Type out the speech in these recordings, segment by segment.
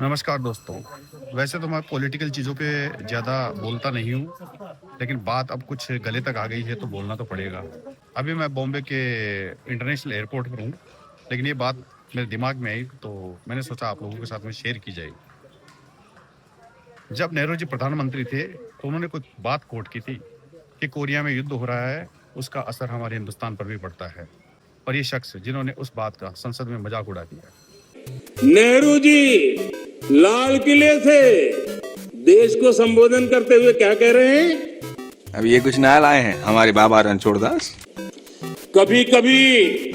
नमस्कार दोस्तों। वैसे तो मैं पॉलिटिकल चीज़ों पे ज़्यादा बोलता नहीं हूँ, लेकिन बात अब कुछ गले तक आ गई है तो बोलना तो पड़ेगा। अभी मैं बॉम्बे के इंटरनेशनल एयरपोर्ट पर हूँ, लेकिन ये बात मेरे दिमाग में आई तो मैंने सोचा आप लोगों के साथ में शेयर की जाए। जब नेहरू जी प्रधानमंत्री थे, तो उन्होंने कुछ बात कोट की थी कि कोरिया में युद्ध हो रहा है, उसका असर हमारे हिंदुस्तान पर भी पड़ता है। और ये शख्स जिन्होंने उस बात का संसद में मजाक उड़ा दिया। नेहरू जी लाल किले से देश को संबोधन करते हुए क्या कह रहे हैं? अब ये कुछ नया लाए हैं हमारे बाबा रणछोड़ दास। कभी कभी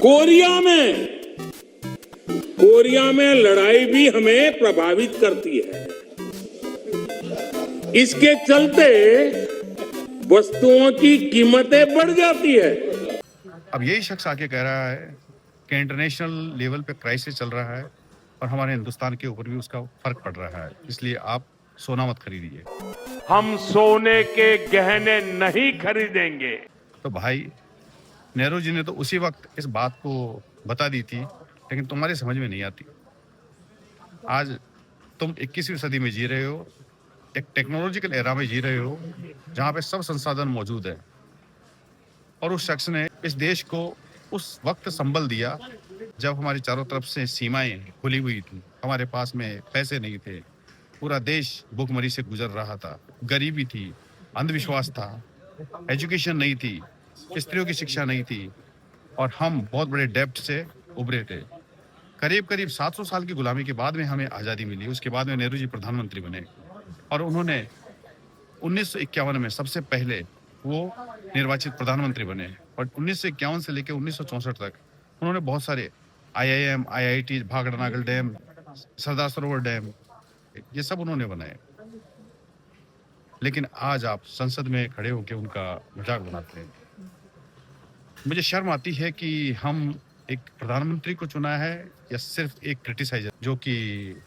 कोरिया में लड़ाई भी हमें प्रभावित करती है। इसके चलते वस्तुओं की कीमतें बढ़ जाती है। अब यही शख्स आके कह रहा है कि इंटरनेशनल लेवल पे क्राइसिस चल रहा है और हमारे हिंदुस्तान के ऊपर भी उसका फर्क पड़ रहा है, इसलिए आप सोना मत खरीदिए। हम सोने के गहने नहीं खरीदेंगे। तो भाई, नेहरू जी ने तो उसी वक्त इस बात को बता दी थी, लेकिन तुम्हारी समझ में नहीं आती। आज तुम 21वीं सदी में जी रहे हो, एक टेक्नोलॉजिकल एरा में जी रहे हो, जहाँ पे सब संसाधन मौजूद है। और उस शख्स ने इस देश को उस वक्त संबल दिया जब हमारी चारों तरफ से सीमाएं खुली हुई थी, हमारे पास में पैसे नहीं थे, पूरा देश भूखमरी से गुजर रहा था, गरीबी थी, अंधविश्वास था, एजुकेशन नहीं थी, स्त्रियों की शिक्षा नहीं थी, और हम बहुत बड़े डेब्ट से उभरे थे। करीब करीब 700 साल की गुलामी के बाद में हमें आज़ादी मिली। उसके बाद में नेहरू जी प्रधानमंत्री बने और उन्होंने 1951 में सबसे पहले वो निर्वाचित प्रधानमंत्री बने, और 1951 से लेकर 1964 तक उन्होंने बहुत सारे IIM, IIT, Bhakra Nangal dam, Sardar Sarovar dam, ये सब उन्होंने बनाए। लेकिन आज आप संसद में खड़े होकर उनका मजाक बनाते हैं। मुझे शर्म आती है कि हम एक प्रधानमंत्री को चुना है या सिर्फ एक क्रिटिसाइजर, जो कि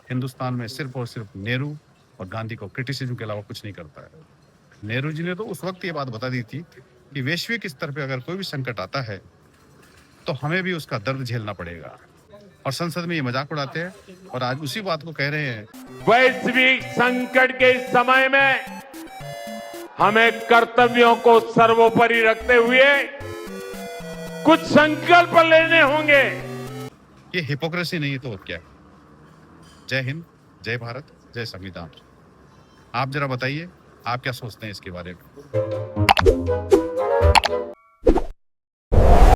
हिंदुस्तान में सिर्फ और सिर्फ नेहरू और गांधी को क्रिटिसिज्म के अलावा कुछ नहीं करता है। नेहरू जी ने तो उस वक्त ये बात बता दी थी कि वैश्विक स्तर पे अगर कोई भी संकट आता है तो हमें भी उसका दर्द झेलना पड़ेगा, और संसद में ये मजाक उड़ाते हैं और आज उसी बात को कह रहे हैं। वैश्विक संकट के इस समय में हमें कर्तव्यों को सर्वोपरि रखते हुए कुछ संकल्प लेने होंगे। ये हिपोक्रेसी नहीं तो और क्या है। जय हिंद, जय भारत, जय संविधान। आप जरा बताइए, आप क्या सोचते हैं इसके बारे में?